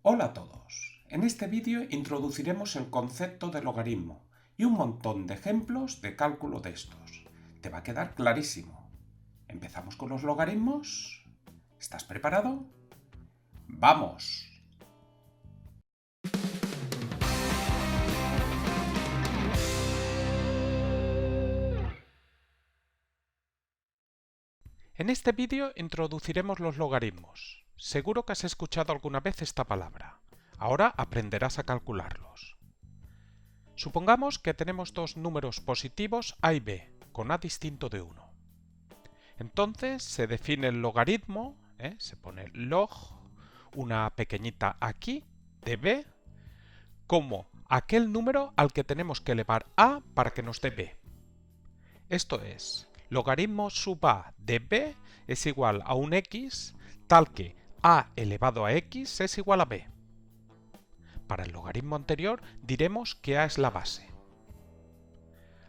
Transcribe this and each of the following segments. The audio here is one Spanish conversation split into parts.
Hola a todos. En este vídeo introduciremos el concepto de logaritmo y un montón de ejemplos de cálculo de estos. Te va a quedar clarísimo. ¿Empezamos con los logaritmos? ¿Estás preparado? ¡Vamos! En este vídeo introduciremos los logaritmos. Seguro que has escuchado alguna vez esta palabra. Ahora aprenderás a calcularlos. Supongamos que tenemos dos números positivos a y b, con a distinto de 1. Entonces se define el logaritmo, se pone log, una pequeñita aquí, de b, como aquel número al que tenemos que elevar a para que nos dé b. Esto es, logaritmo sub a de b es igual a un x, tal que a elevado a x es igual a b. Para el logaritmo anterior diremos que a es la base.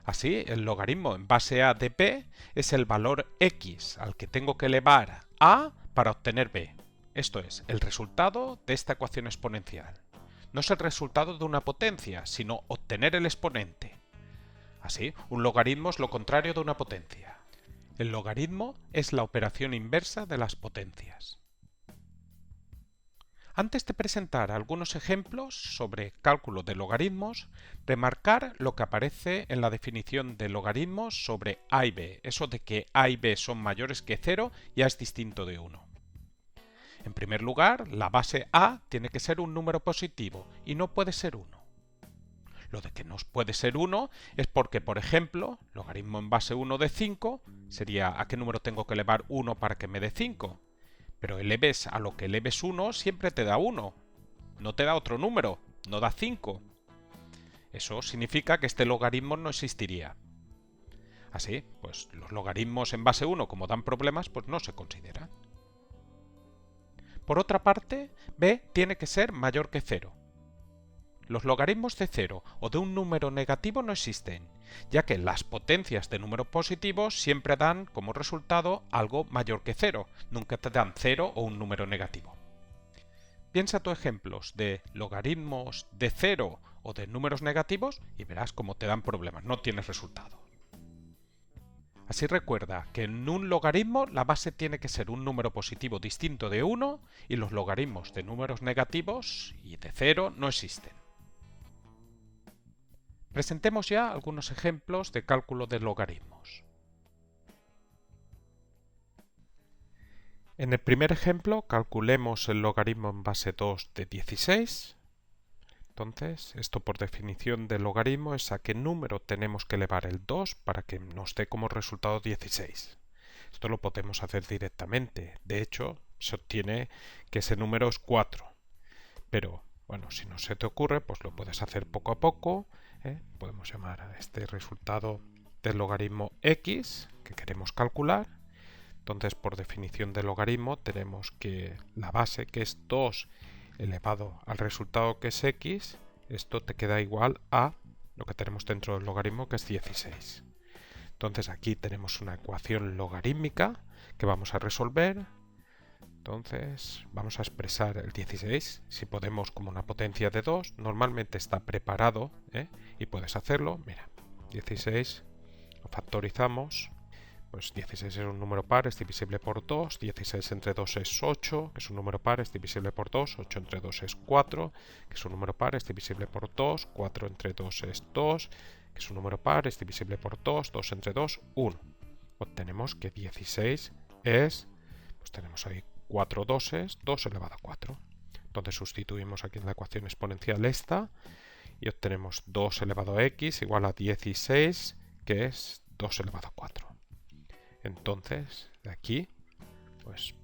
Así, el logaritmo en base a de b es el valor x al que tengo que elevar a para obtener b. Esto es, el resultado de esta ecuación exponencial. No es el resultado de una potencia, sino obtener el exponente. Así, un logaritmo es lo contrario de una potencia. El logaritmo es la operación inversa de las potencias. Antes de presentar algunos ejemplos sobre cálculo de logaritmos, remarcar lo que aparece en la definición de logaritmos sobre a y b, eso de que a y b son mayores que 0 y a es distinto de 1. En primer lugar, la base a tiene que ser un número positivo y no puede ser 1. Lo de que no puede ser 1 es porque, por ejemplo, logaritmo en base 1 de 5 sería ¿a qué número tengo que elevar 1 para que me dé 5? Pero eleves a lo que eleves 1 siempre te da 1. No te da otro número, no da 5. Eso significa que este logaritmo no existiría. Así, pues los logaritmos en base 1, como dan problemas, pues no se consideran. Por otra parte, b tiene que ser mayor que 0. Los logaritmos de 0 o de un número negativo no existen, ya que las potencias de números positivos siempre dan como resultado algo mayor que 0, nunca te dan 0 o un número negativo. Piensa tus ejemplos de logaritmos de 0 o de números negativos y verás cómo te dan problemas, no tienes resultado. Así recuerda que en un logaritmo la base tiene que ser un número positivo distinto de 1 y los logaritmos de números negativos y de 0 no existen. Presentemos ya algunos ejemplos de cálculo de logaritmos. En el primer ejemplo calculemos el logaritmo en base 2 de 16. Entonces, esto por definición de logaritmo es a qué número tenemos que elevar el 2 para que nos dé como resultado 16. Esto lo podemos hacer directamente. De hecho, se obtiene que ese número es 4. Pero, bueno, si no se te ocurre, pues lo puedes hacer poco a poco. Podemos llamar a este resultado del logaritmo x que queremos calcular. Entonces, por definición de logaritmo, tenemos que la base, que es 2 elevado al resultado que es x, esto te queda igual a lo que tenemos dentro del logaritmo, que es 16. Entonces aquí tenemos una ecuación logarítmica que vamos a resolver. Entonces vamos a expresar el 16, si podemos, como una potencia de 2. Normalmente está preparado, y puedes hacerlo. Mira, 16 lo factorizamos. Pues 16 es un número par, es divisible por 2, 16 entre 2 es 8, que es un número par, es divisible por 2, 8 entre 2 es 4, que es un número par, es divisible por 2, 4 entre 2 es 2, que es un número par, es divisible por 2, 2 entre 2, 1. Obtenemos que 16 es, pues tenemos ahí 4 doses, 2 elevado a 4. Entonces sustituimos aquí en la ecuación exponencial esta y obtenemos 2 elevado a x igual a 16, que es 2 elevado a 4. Entonces, de aquí, pues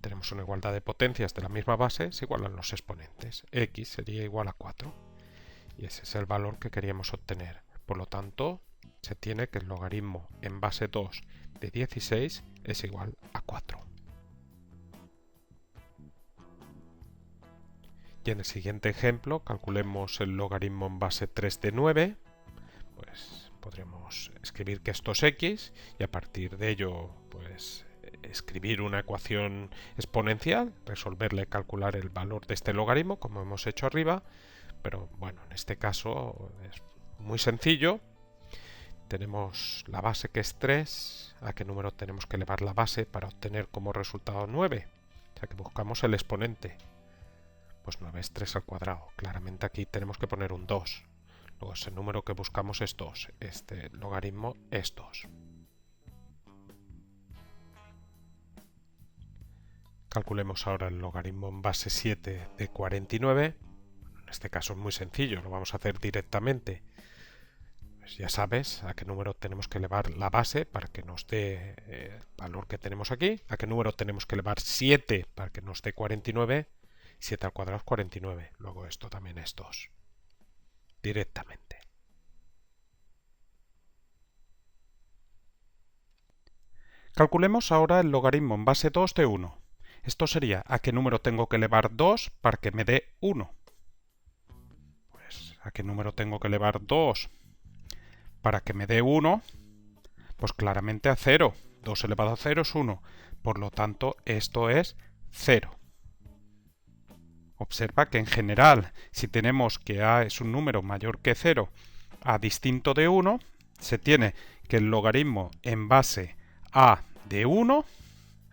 tenemos una igualdad de potencias de la misma base, se igualan los exponentes. X sería igual a 4. Y ese es el valor que queríamos obtener. Por lo tanto, se tiene que el logaritmo en base 2 de 16 es igual a 4. Y en el siguiente ejemplo, calculemos el logaritmo en base 3 de 9. Pues podremos escribir que esto es x y a partir de ello pues escribir una ecuación exponencial, resolverle, calcular el valor de este logaritmo, como hemos hecho arriba, pero bueno, en este caso es muy sencillo. Tenemos la base que es 3, ¿a qué número tenemos que elevar la base para obtener como resultado 9? O sea que buscamos el exponente. Pues 9 es 3 al cuadrado. Claramente aquí tenemos que poner un 2. Luego ese número que buscamos es 2. Este logaritmo es 2. Calculemos ahora el logaritmo en base 7 de 49. En este caso es muy sencillo, lo vamos a hacer directamente. Pues ya sabes a qué número tenemos que elevar la base para que nos dé el valor que tenemos aquí. A qué número tenemos que elevar 7 para que nos dé 49. 7 al cuadrado es 49. Luego esto también es 2. Directamente. Calculemos ahora el logaritmo en base 2 de 1. Esto sería a qué número tengo que elevar 2 para que me dé 1. Pues a qué número tengo que elevar 2 para que me dé 1, pues claramente a 0. 2 elevado a 0 es 1. Por lo tanto, esto es 0. Observa que en general, si tenemos que a es un número mayor que 0, a distinto de 1, se tiene que el logaritmo en base a de 1,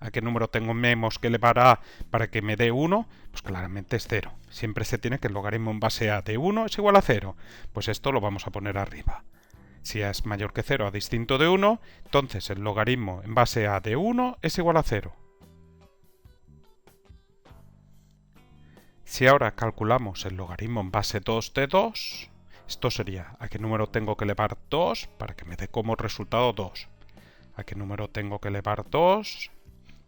¿a qué número tenemos que elevar a para que me dé 1? Pues claramente es 0. Siempre se tiene que el logaritmo en base a de 1 es igual a 0. Pues esto lo vamos a poner arriba. Si a es mayor que 0 a distinto de 1, entonces el logaritmo en base a de 1 es igual a 0. Si ahora calculamos el logaritmo en base 2 de 2, esto sería a qué número tengo que elevar 2 para que me dé como resultado 2. A qué número tengo que elevar 2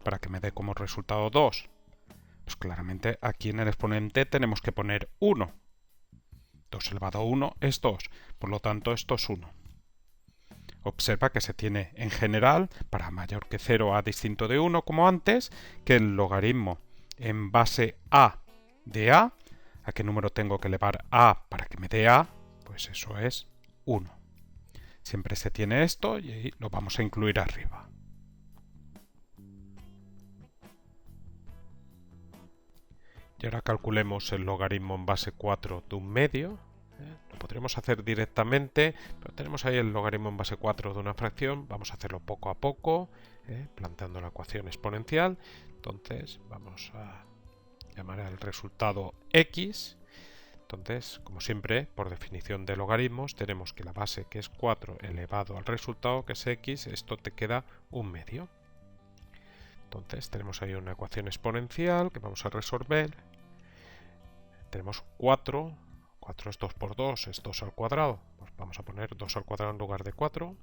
para que me dé como resultado 2. Pues claramente aquí en el exponente tenemos que poner 1. 2 elevado a 1 es 2, por lo tanto esto es 1. Observa que se tiene en general, para mayor que 0 a distinto de 1 como antes, que el logaritmo en base a de a qué número tengo que elevar a para que me dé a, pues eso es 1. Siempre se tiene esto y lo vamos a incluir arriba. Y ahora calculemos el logaritmo en base 4 de un medio. Lo podríamos hacer directamente, pero tenemos ahí el logaritmo en base 4 de una fracción. Vamos a hacerlo poco a poco, planteando la ecuación exponencial. Entonces vamos a llamar al resultado x. Entonces, como siempre, por definición de logaritmos, tenemos que la base, que es 4 elevado al resultado, que es x, esto te queda un medio. Entonces tenemos ahí una ecuación exponencial que vamos a resolver. Tenemos 4 es 2 por 2, es 2 al cuadrado. Pues vamos a poner 2 al cuadrado en lugar de 4.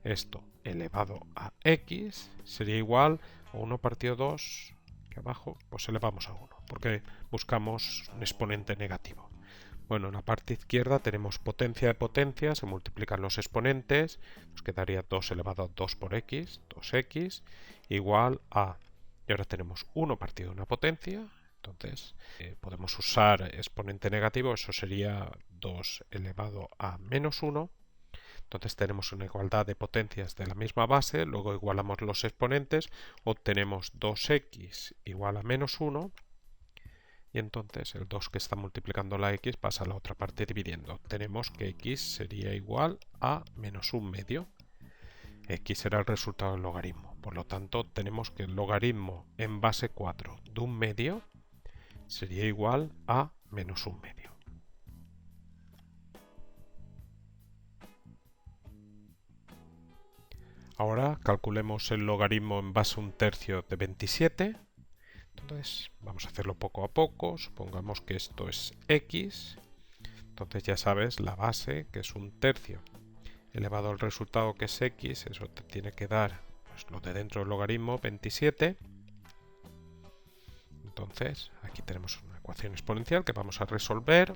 Esto elevado a x sería igual a 1 partido 2, que abajo pues elevamos a 1, porque buscamos un exponente negativo. Bueno, en la parte izquierda tenemos potencia de potencia, se multiplican los exponentes, nos quedaría 2 elevado a 2 por x, 2x, igual a... Y ahora tenemos 1 partido de una potencia. Entonces podemos usar exponente negativo, eso sería 2 elevado a menos 1. Entonces tenemos una igualdad de potencias de la misma base, luego igualamos los exponentes, obtenemos 2x igual a menos 1, y entonces el 2 que está multiplicando la x pasa a la otra parte dividiendo. Tenemos que x sería igual a menos 1 medio. X será el resultado del logaritmo. Por lo tanto, tenemos que el logaritmo en base 4 de un medio sería igual a menos 1 medio. Ahora calculemos el logaritmo en base a un tercio de 27. Entonces vamos a hacerlo poco a poco. Supongamos que esto es x. Entonces ya sabes la base, que es un tercio, elevado al resultado, que es x. Eso te tiene que dar pues, lo de dentro del logaritmo, 27. Entonces aquí tenemos una ecuación exponencial que vamos a resolver.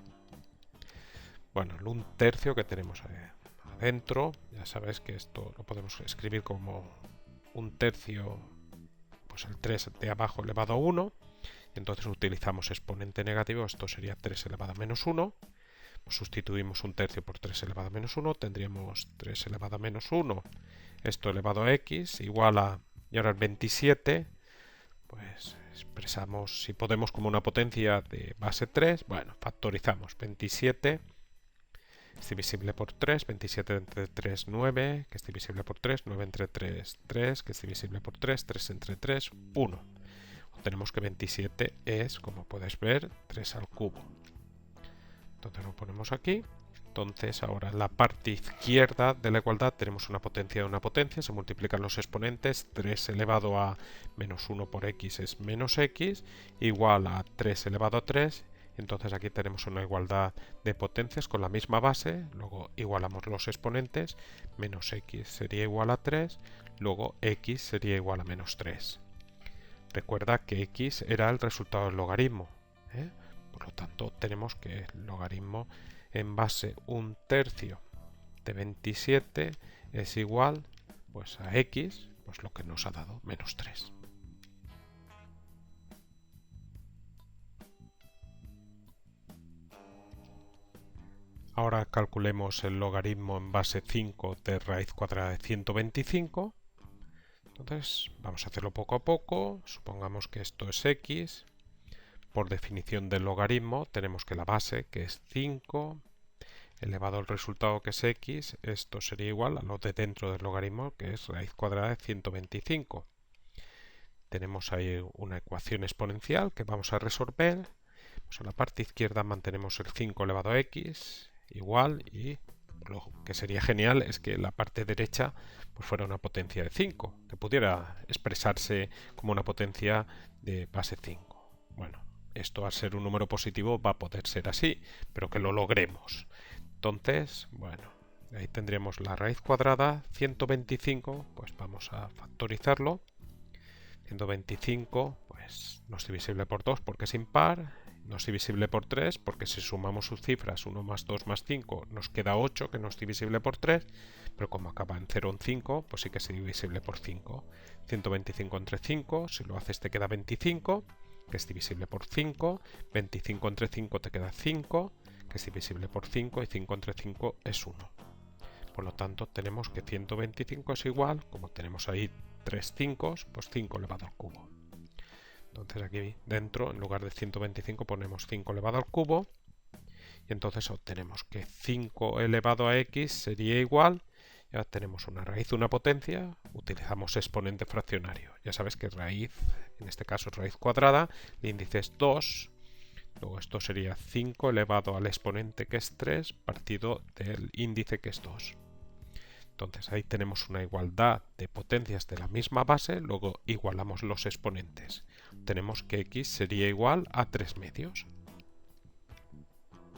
Bueno, el 1/3 que tenemos adentro, ya sabes que esto lo podemos escribir como 1/3, pues el 3 de abajo elevado a 1. Y entonces utilizamos exponente negativo, esto sería 3 elevado a menos 1. Pues sustituimos 1/3 por 3 elevado a menos 1, tendríamos 3 elevado a menos 1, esto elevado a x, igual a Y ahora el 27, pues expresamos si podemos como una potencia de base 3. Bueno, factorizamos 27 es divisible por 3, 27 entre 3, 9, que es divisible por 3, 9 entre 3, 3, que es divisible por 3, 3 entre 3, 1. Obtenemos que 27 es, como puedes ver, 3 al cubo. Entonces lo ponemos aquí. Entonces ahora en la parte izquierda de la igualdad tenemos una potencia de una potencia, se multiplican los exponentes, 3 elevado a menos 1 por x es menos x, igual a 3 elevado a 3, entonces aquí tenemos una igualdad de potencias con la misma base, luego igualamos los exponentes, menos x sería igual a 3, luego x sería igual a menos 3. Recuerda que x era el resultado del logaritmo, ¿eh? Por lo tanto tenemos que el logaritmo en base 1/3 de 27 es igual pues a x, pues lo que nos ha dado menos 3. Ahora calculemos el logaritmo en base 5 de raíz cuadrada de 125. Entonces vamos a hacerlo poco a poco. Supongamos que esto es x. Por definición del logaritmo tenemos que la base, que es 5, elevado al resultado, que es x, esto sería igual a lo de dentro del logaritmo, que es raíz cuadrada de 125. Tenemos ahí una ecuación exponencial que vamos a resolver. Pues en la parte izquierda mantenemos el 5 elevado a x igual, y lo que sería genial es que la parte derecha pues fuera una potencia de 5, que pudiera expresarse como una potencia de base 5. Bueno, esto al ser un número positivo va a poder ser así, pero que lo logremos. Entonces, bueno, ahí tendríamos la raíz cuadrada 125, pues vamos a factorizarlo. 125 pues no es divisible por 2 porque es impar, no es divisible por 3 porque si sumamos sus cifras 1 más 2 más 5 nos queda 8, que no es divisible por 3, pero como acaba en 0 en 5 pues sí que es divisible por 5. 125 entre 5, si lo haces te queda 25, que es divisible por 5, 25 entre 5 te queda 5, que es divisible por 5, y 5 entre 5 es 1. Por lo tanto tenemos que 125 es igual, como tenemos ahí 3 5, pues 5 elevado al cubo. Entonces aquí dentro, en lugar de 125, ponemos 5 elevado al cubo, y entonces obtenemos que 5 elevado a x sería igual, ya tenemos una raíz, una potencia, utilizamos exponente fraccionario. Ya sabes que raíz, en este caso es raíz cuadrada, el índice es 2, luego esto sería 5 elevado al exponente, que es 3, partido del índice, que es 2. Entonces ahí tenemos una igualdad de potencias de la misma base, luego igualamos los exponentes. Tenemos que x sería igual a 3 medios.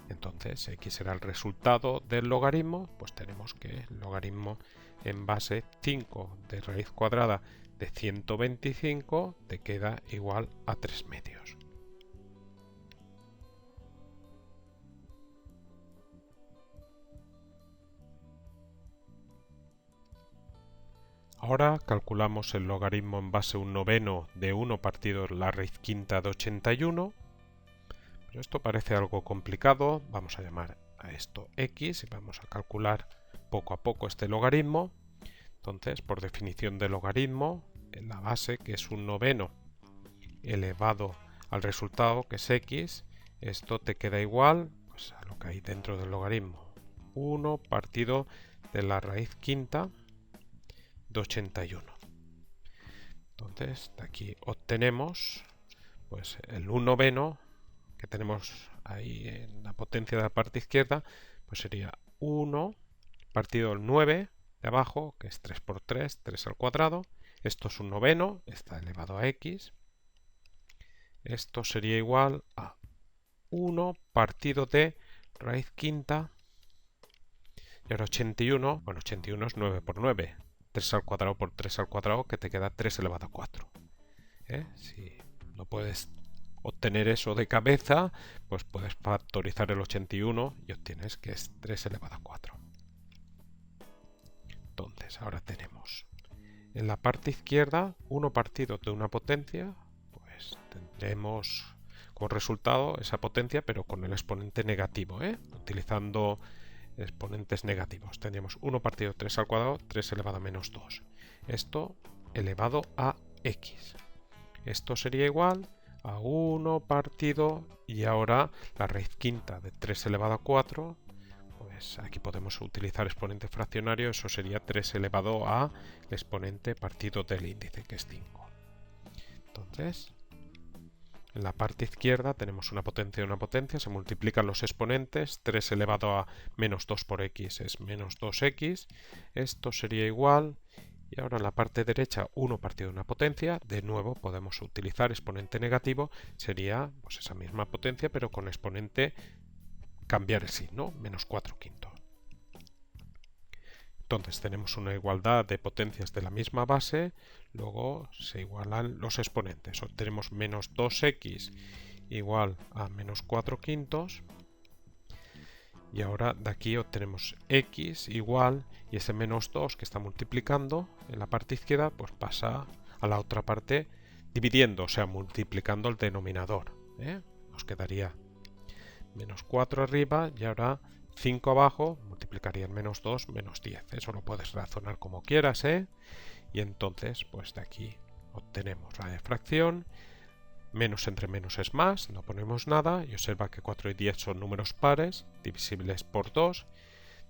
Entonces x será el resultado del logaritmo, pues tenemos que el logaritmo en base 5 de raíz cuadrada de 125 te queda igual a 3 medios. Ahora calculamos el logaritmo en base 1/9 de 1 partido la raíz quinta de 81. Pero esto parece algo complicado. Vamos a llamar a esto x y vamos a calcular poco a poco este logaritmo. Entonces, por definición de logaritmo, en la base, que es 1/9 elevado al resultado, que es x, esto te queda igual pues, a lo que hay dentro del logaritmo. 1 partido de la raíz quinta de 81. Entonces, de aquí obtenemos pues el 1/9 que tenemos ahí en la potencia de la parte izquierda, pues sería 1 partido del 9 de abajo, que es 3 por 3, 3 al cuadrado. Esto es 1/9, está elevado a x. Esto sería igual a 1 partido de raíz quinta. Y ahora 81, bueno, 81 es 9 por 9. 3 al cuadrado por 3 al cuadrado, que te queda 3 elevado a 4. Si no puedes obtener eso de cabeza, pues puedes factorizar el 81 y obtienes que es 3 elevado a 4. Entonces, ahora tenemos en la parte izquierda 1 partido de una potencia, pues tendremos como resultado esa potencia, pero con el exponente negativo, utilizando exponentes negativos. Tendríamos 1 partido de 3 al cuadrado, 3 elevado a menos 2. Esto elevado a x. Esto sería igual a 1 partido, y ahora la raíz quinta de 3 elevado a 4, pues aquí podemos utilizar exponente fraccionario, eso sería 3 elevado a el exponente partido del índice, que es 5. Entonces, en la parte izquierda tenemos una potencia, se multiplican los exponentes, 3 elevado a menos 2 por x es menos 2x, esto sería igual, y ahora en la parte derecha 1 partido de una potencia, de nuevo podemos utilizar exponente negativo, sería pues esa misma potencia pero con exponente cambiar el signo, menos 4 quintos. Entonces tenemos una igualdad de potencias de la misma base, luego se igualan los exponentes. Obtenemos menos 2x igual a menos 4 quintos. Y ahora de aquí obtenemos x igual, y ese menos 2 que está multiplicando en la parte izquierda, pues pasa a la otra parte dividiendo, o sea, multiplicando el denominador. Nos quedaría menos 4 arriba y ahora 5 abajo, multiplicaría el menos 2, menos 10. Eso lo puedes razonar como quieras, Y entonces, pues de aquí obtenemos la de fracción. Menos entre menos es más, no ponemos nada, y observa que 4 y 10 son números pares, divisibles por 2.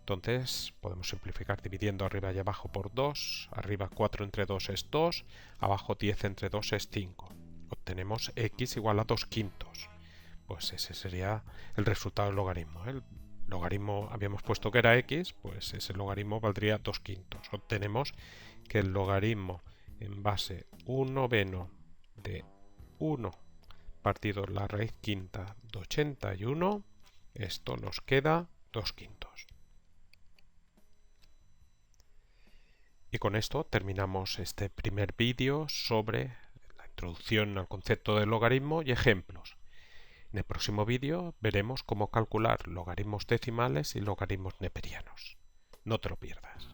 Entonces podemos simplificar dividiendo arriba y abajo por 2. Arriba 4 entre 2 es 2, abajo 10 entre 2 es 5. Obtenemos x igual a 2 quintos. Pues ese sería el resultado del logaritmo. El logaritmo habíamos puesto que era x, pues ese logaritmo valdría 2 quintos. Obtenemos que el logaritmo en base 1 noveno de 1 partido la raíz quinta de 81, esto nos queda 2 quintos. Y con esto terminamos este primer vídeo sobre la introducción al concepto del logaritmo y ejemplos. En el próximo vídeo veremos cómo calcular logaritmos decimales y logaritmos neperianos. No te lo pierdas.